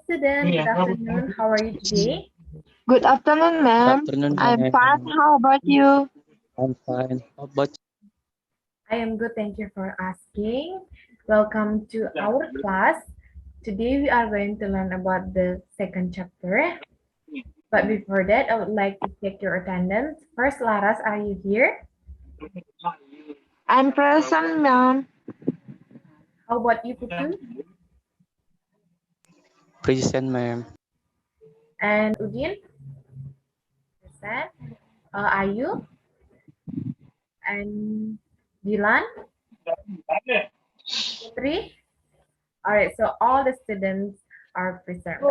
student. Good afternoon. How are you today? Good afternoon, Good ma'am. afternoon, I'm fine. ma'am. How about you? I'm fine. How about I am good. Thank you for asking. Welcome to our class. Today we are going to learn about the second chapter. But before that, I would like to check your attendance. First, Laras, are you here? I'm present, ma'am. How about you, Putu? present, ma'am? And Udin? Present. Ayu? And Dilan? Putri? All right, so all the students are present.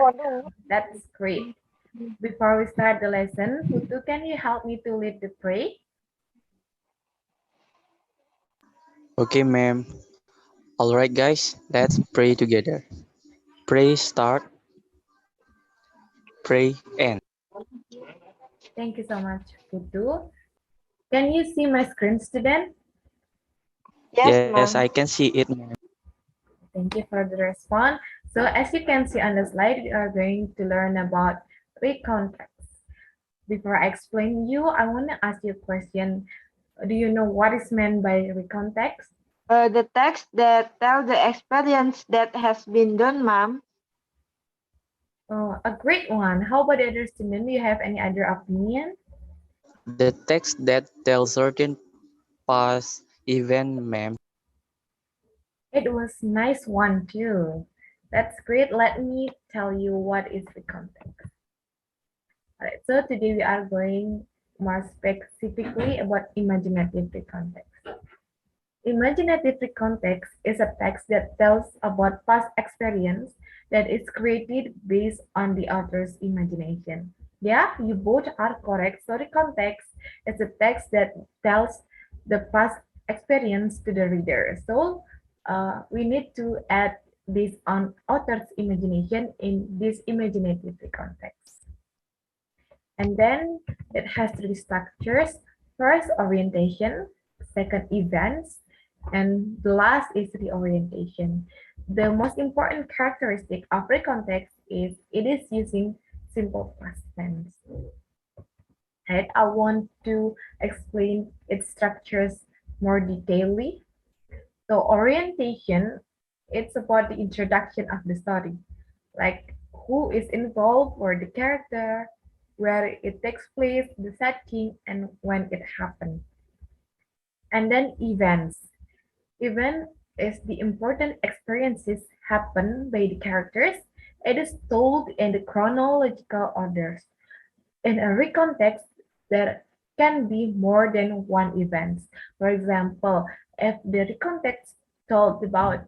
That's great. Before we start the lesson, Putu, can you help me to lead the prayer? Okay, ma'am. All right, guys. Let's pray together. Pray start. Pray end. Thank you so much, Putu. Can you see my screen, student? Yes, Yes, I ma'am. can see it, ma'am. Thank you for the response. So as you can see on the slide, we are going to learn about recontext. Before I explain you, I want to ask you a question. Do you know what is meant by recontext? The text that tell the experience that has been done, ma'am. Oh, a great one. How about the other student? Do you have any other opinion? The text that tells certain past event, ma'am. It was nice one too. That's great. Let me tell you what is recontext. Alright, so today we are going more specifically about imaginative recontext. Imaginative recontext is a text that tells about past experience that is created based on the author's imagination. Yeah, you both are correct. So recontext is a text that tells the past experience to the reader. So we need to add this on author's imagination in this imaginative recontext. And then it has three structures. First, orientation. Second, events. And the last is reorientation. The most important characteristic of recontext is it is using simple past tense. Right? I want to explain its structures more detailedly. So orientation, it's about the introduction of the story, like who is involved or the character, where it takes place, the setting, and when it happened. And then events. Event is the important experiences happen by the characters. It is told in the chronological orders. In a recontext, there can be more than one event. For example, if the recontext told about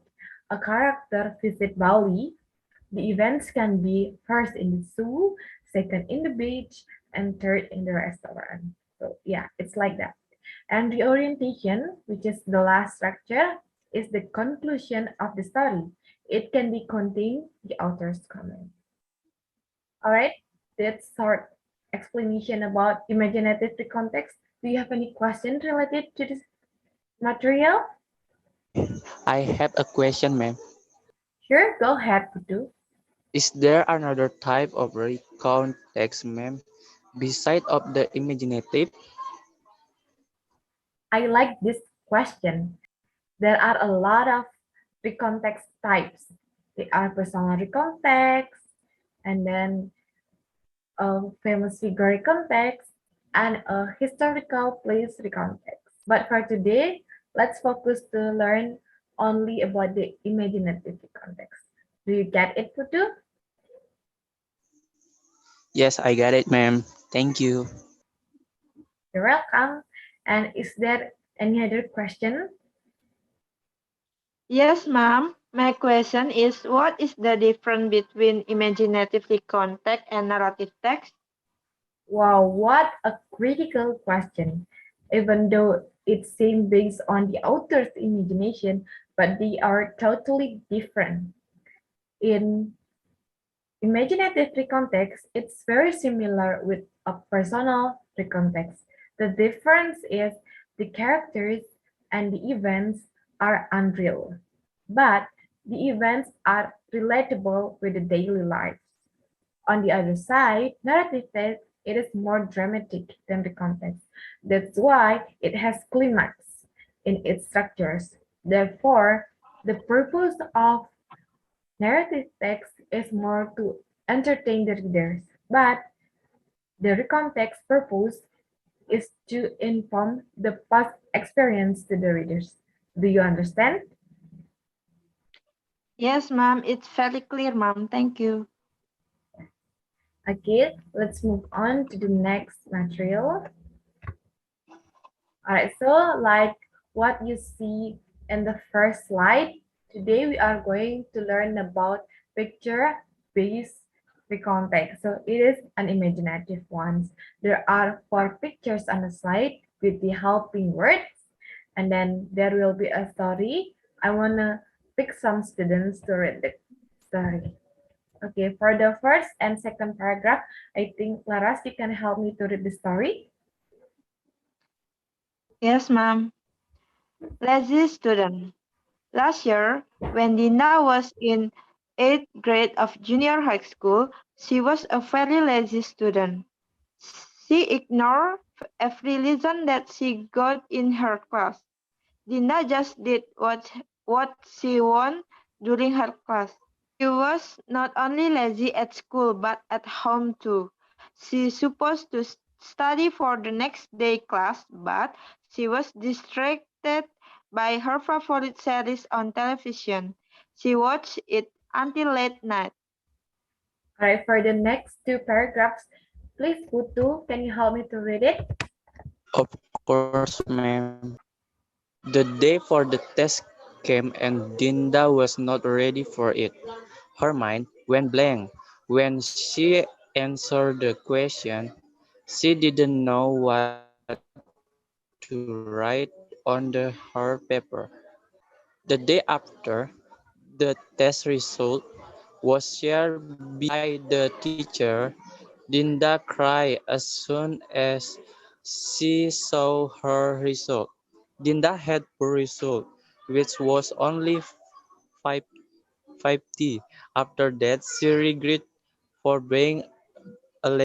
a character visit Bali, the events can be first in the zoo, second in the beach, and third in the restaurant. So yeah, it's like that. And the orientation, which is the last structure, is the conclusion of the story. It can be contain the author's comment. All right, that's short explanation about imaginative context. Do you have any question related to this material? I have a question, ma'am. Sure, go ahead, Putu. Is there another type of recount text, ma'am, beside of the imaginative? I like this question. There are a lot of recontext types. They are personal recontext, and then a famous figure recontext, and a historical place recontext. But for today, let's focus to learn only about the imaginative recontext. Do you get it, Putu? Yes, I got it, ma'am. Thank you. You're welcome. And is there any other question? Yes, ma'am. My question is, what is the difference between imaginatively context and narrative text? Wow, what a critical question. Even though it seems based on the author's imagination, but they are totally different. In imaginative recontext, it's very similar with a personal recontext. The difference is the characters and the events are unreal. But The events are relatable with the daily life. On the other side, narrative text it is more dramatic than the context. That's why it has climax in its structures. Therefore, the purpose of narrative text is more to entertain the readers, but the context purpose is to inform the past experience to the readers. Do you understand? Yes, ma'am. It's very clear, ma'am. Thank you. Okay, let's move on to the next material. Alright, so like what you see in the first slide, today we are going to learn about picture-based context. So it is an imaginative one. There are 4 pictures on the slide with the helping words, and then there will be a story. I wanna pick some students to read the story. Okay, for the first and second paragraph, I think Laras, you can help me to read the story. Yes, ma'am. Lazy student. Last year, when Dinda was in 8th grade of junior high school, she was a very lazy student. She ignored every lesson that she got in her class. Dinda just did what she wanted during her class. She was not only lazy at school but at home too. She supposed to study for the next day class, but she was distracted by her favorite series on television. She watched it until late night. All right, for the next 2 paragraphs, please, Putu, can you help me to read it? Of course, ma'am. The day for the test came and Dinda was not ready for it. Her mind went blank. When she answered the question, she didn't know what to write on her paper. The day after, the test result was shared by the teacher. Dinda cried as soon as she saw her result. Dinda had poor result, which was only 5, 5T. After that, she regret for being a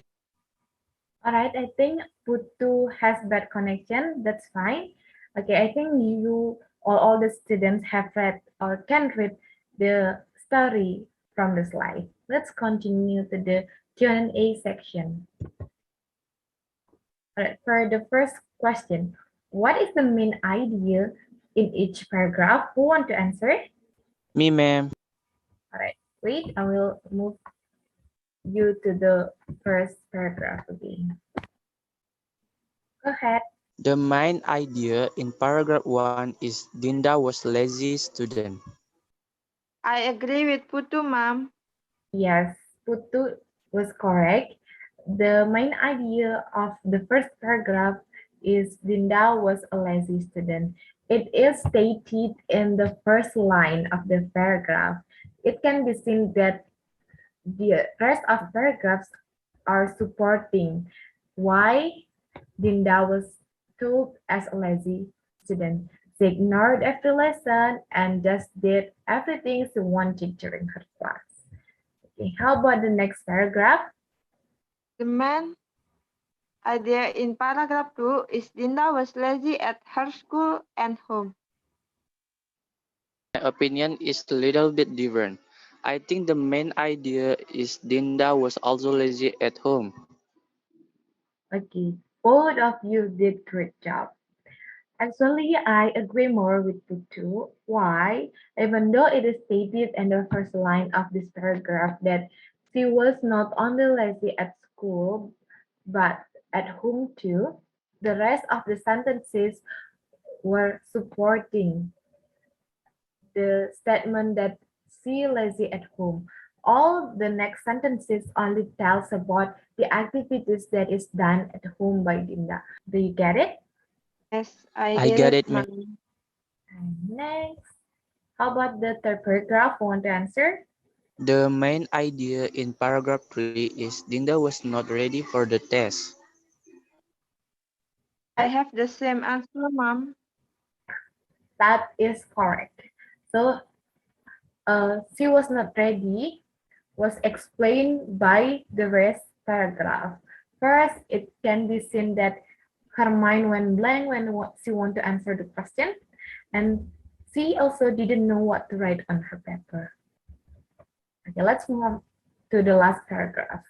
All right, I think Putu has bad connection. That's fine. Okay, I think all the students have read or can read the story from the slide. Let's continue to the Q&A section. All right, for the first question, what is the main idea in each paragraph? Who want to answer it? me, ma'am. All right, wait, I will move you to the first paragraph again. Go ahead. The main idea in paragraph 1 is Dinda was lazy student. I agree with Putu, ma'am. Yes, Putu was correct. The main idea of the first paragraph is Dinda was a lazy student. It is stated in the first line of the paragraph. It can be seen that the rest of paragraphs are supporting why Dinda was told as a lazy student. She ignored every lesson and just did everything she wanted during her class. Okay, how about the next paragraph? The main idea in paragraph 2 is Dinda was lazy at her school and home. My opinion is a little bit different. I think the main idea is Dinda was also lazy at home. Okay, both of you did great job. Actually, I agree more with the two. Why? Even though it is stated in the first line of this paragraph that she was not only lazy at school, but at home too, the rest of the sentences were supporting the statement that she lazy at home. All the next sentences only tells about the activities that is done at home by Dinda. Do you get it? Yes, I I get get it, it, ma'am. ma'am. And next, how about the third paragraph? Want to answer? The main idea in paragraph 3 is Dinda was not ready for the test. I have the same answer, ma'am. That is correct. So She was not ready was explained by the rest paragraph. First, it can be seen that her mind went blank when she wanted to answer the question, and she also didn't know what to write on her paper. Okay, let's move on to the last paragraph.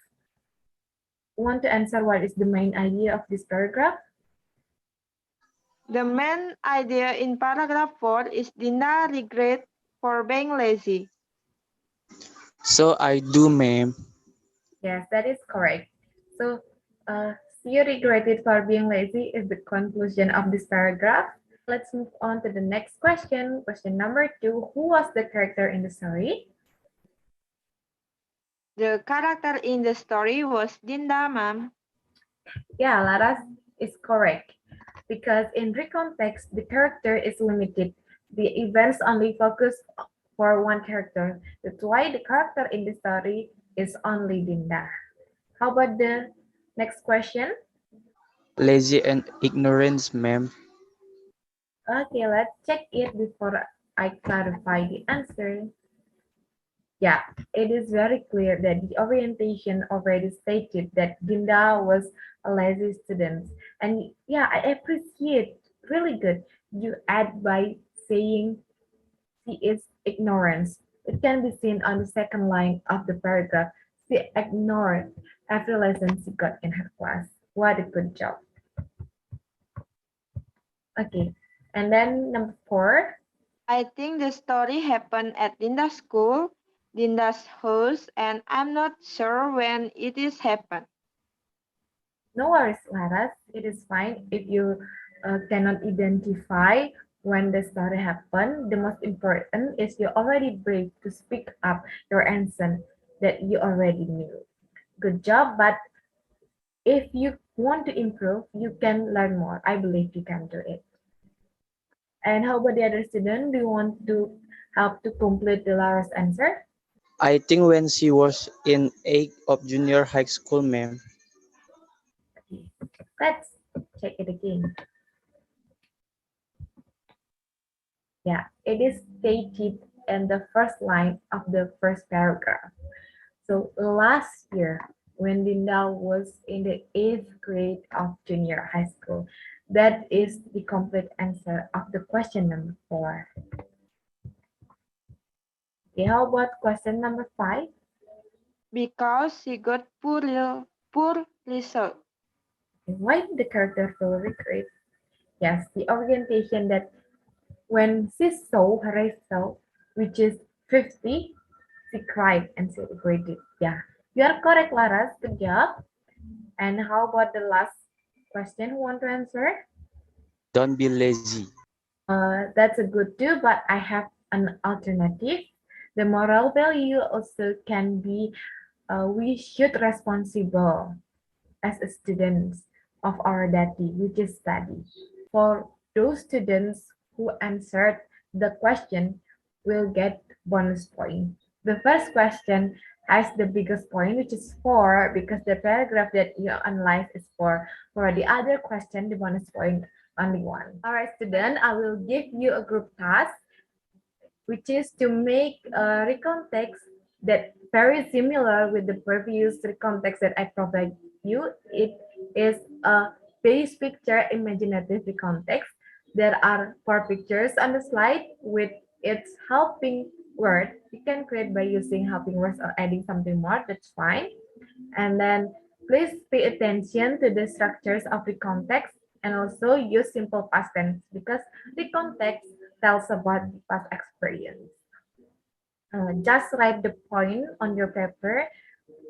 Want to answer what is the main idea of this paragraph? The main idea in paragraph 4 is Dinda regret for being lazy. So I do, ma'am. Yes, that is correct. So, uh, she regretted for being lazy is the conclusion of this paragraph. Let's move on to the next question. Question number 2. Who was the character in the story? The character in the story was Dinda, ma'am. Yeah, Laras is correct. Because in recontext, the character is limited. The events only focus for one character. That's why the character in the story is only Dinda. How about the next question? Lazy and ignorance, ma'am. Okay, let's check it before I clarify the answer. Yeah, it is very clear that the orientation already stated that Dinda was a lazy student. And yeah, I appreciate really good. You add by saying she is ignorance. It can be seen on the second line of the paragraph. She ignored every lesson she got in her class. What a good job. Okay, and then number 4. I think the story happened at Dinda's school, Dinda's house, and I'm not sure when it is happened. No worries, Laras. It is fine if you cannot identify when the story happened. The most important is you're already brave to speak up your answer that you already knew. Good job, but if you want to improve, you can learn more. I believe you can do it. And how about the other student? Do you want to help to complete the Laras answer? I think when she was in 8th of junior high school, ma'am. Okay. Let's check it again. Yeah, it is stated in the first line of the first paragraph. So last year, when Linda was in the 8th grade of junior high school, that is the complete answer of the question number 4. Okay, how about question number 5? Because she got poor result. Why did the character feel regret? Yes, the orientation that when she saw her result, which is 50, she cried and she regretted. Yeah, you are correct, Laras. Good job. And how about the last question? Who want to answer? Don't be lazy. That's a good too, but I have an alternative. The moral value also can be we should responsible as a students of our duty, which is study. For those students who answered the question will get bonus point. The first question has the biggest point, which is 4, because the paragraph that you analyze is 4. For the other question, the bonus point only 1. All right, student, I will give you a group task, which is to make a recontext that very similar with the previous recontext that I provide you. It is a base picture imaginative recontext. There are 4 pictures on the slide with its helping word. You can create by using helping words or adding something more, that's fine. And then please pay attention to the structures of the context and also use simple past tense because the context tells about the past experience. Just write the point on your paper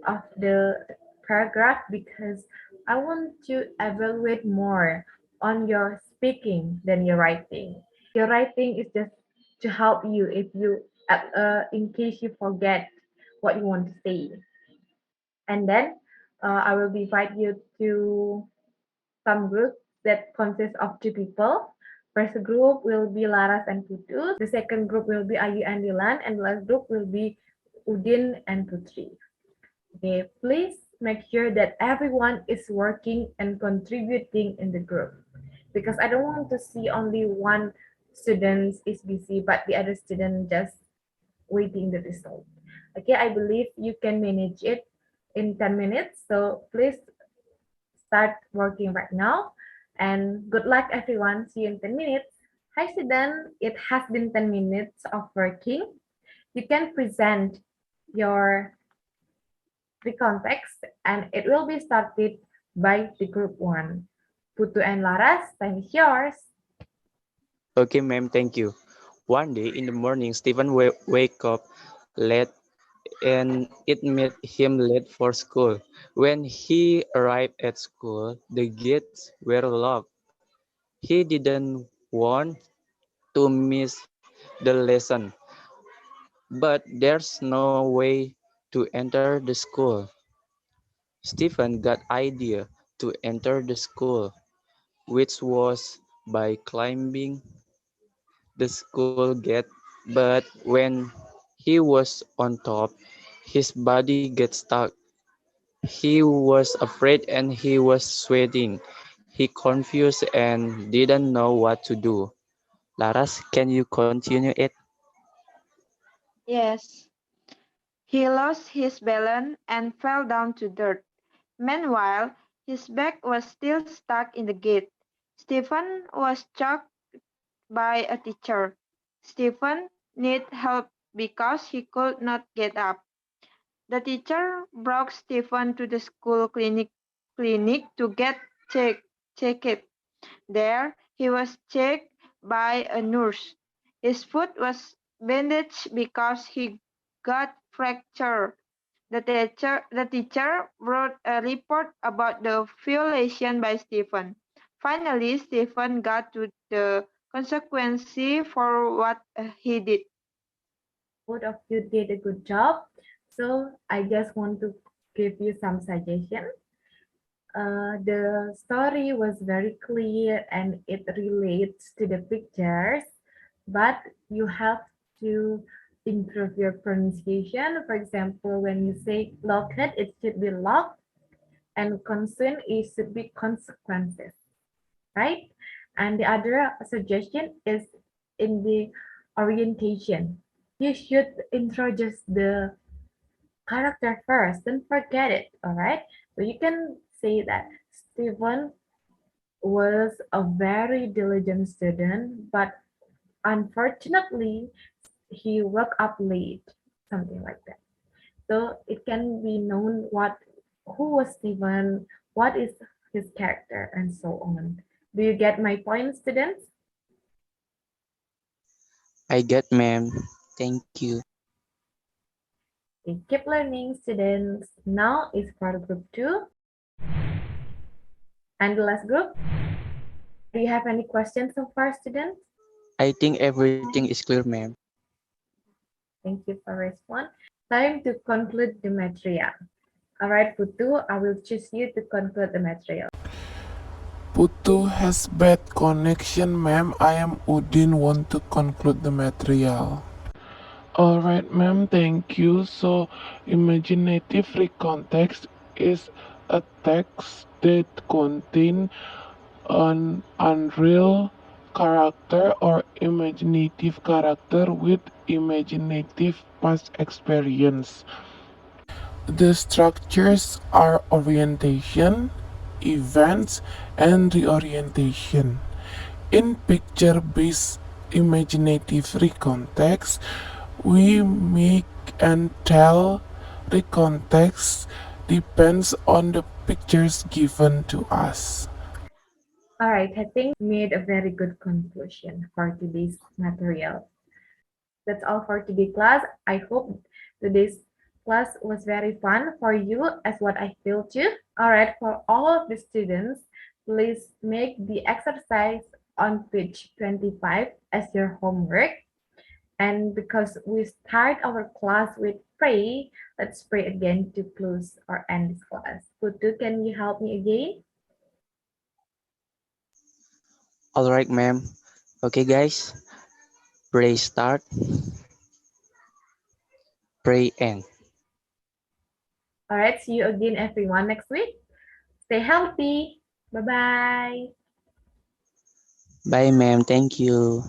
of the paragraph because I want to evaluate more on your speaking than your writing. Your writing is just to help you if you, in case you forget what you want to say. And then I will divide you to some groups that consist of 2 people. First group will be Laras and Putus. The second group will be Ayu and Dilan, and the last group will be Udin and Putri. Okay, please make sure that everyone is working and contributing in the group because I don't want to see only one student is busy, but the other student just waiting the result. Okay, I believe you can manage it in 10 minutes. So please start working right now. And good luck, everyone. See you in 10 minutes. Hi, student. It has been 10 minutes of working. You can present your the context and it will be started by the group one. Putu and Laras, time is yours. Okay, ma'am, thank you. One day in the morning, Stephen wake up late and it made him late for school. When he arrived at school, the gates were locked. He didn't want to miss the lesson, but there's no way to enter the school. Stephen got idea to enter the school, which was by climbing the school gate, but when he was on top, his body get stuck. He was afraid and he was sweating. He confused and didn't know what to do. Laras, can you continue it? Yes. He lost his balance and fell down to dirt. Meanwhile, his bag was still stuck in the gate. Stephen was choked by a teacher. Stephen needed help because he could not get up. The teacher brought Stephen to the school clinic to get checked. There, he was checked by a nurse. His foot was bandaged because he got fractured. The teacher wrote a report about the violation by Stephen. Finally, Stephen got to the consequence for what he did. Both of you did a good job. So I just want to give you some suggestions. The story was very clear and it relates to the pictures, but you have to improve your pronunciation. For example, when you say locked, it should be locked, and concern is should be consequences, right? And the other suggestion is in the orientation. You should introduce the character first, don't forget it, all right? So you can say that Stephen was a very diligent student, but unfortunately, he woke up late, something like that. So it can be known who was Stephen, what is his character, and so on. Do you get my point, students? I get, ma'am. Thank you. Okay, keep learning, students. Now is for group two and the last group. Do you have any questions so far, students? I think everything is clear, ma'am. Thank you for response. Time to conclude the material. All right, Putu, I will choose you to conclude the material. Putu has bad connection, ma'am. I am Udin want to conclude the material. Alright, ma'am, thank you. So, imaginative recontext is a text that contains an unreal character or imaginative character with imaginative past experience. The structures are orientation, events, and reorientation. In picture-based imaginative recontext, we make and tell recontext depends on the pictures given to us. All right, I think made a very good conclusion for today's material. That's all for today's class. I hope today's class was very fun for you as what I feel too. All right, for all of the students, please make the exercise on page 25 as your homework. And because we start our class with pray, let's pray again to close or end this class. Putu, can you help me again? All right, ma'am. Okay, guys. Pray start, pray end. All right, see you again, everyone, next week. Stay healthy. Bye bye. Bye, ma'am. Thank you.